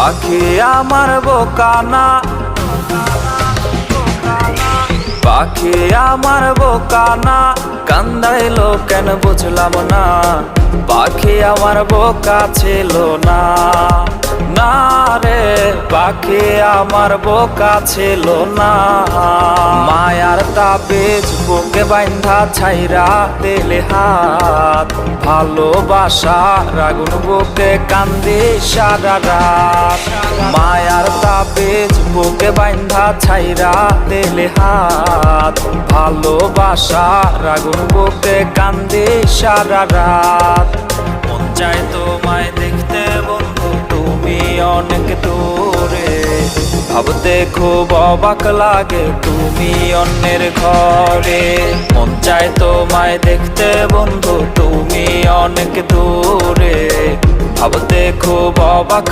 পাখি আমার বোকানা, পাখি আমার বোকানা, কান্দাইলো কেন বুঝলাম না। পাখি আমার বোকা ছিল না, না রে পাখি আমার বোকা ছিল না। মায়ার তাবিজ বুকে বাইন্ধা ছাইরা দিলে হাত, ভালোবাসার আগুন বুকে কান্দি সারা রাত। মায়ার তাবিজ বুকে বাইন্ধা ছাইরা দিলে হাত, ভালোবাসার আগুন বুকে কান্দি সারা রাত। মন চায় তোমায় দেখতে বন্ধু তুমি অনেক দূরে, ভাবতে খুব অবাক লাগে তুমি অন্যের ঘরে। মন চায় তোমায় দেখতে বন্ধু তুমি অনেক দূরে, ভাবতে খুব অবাক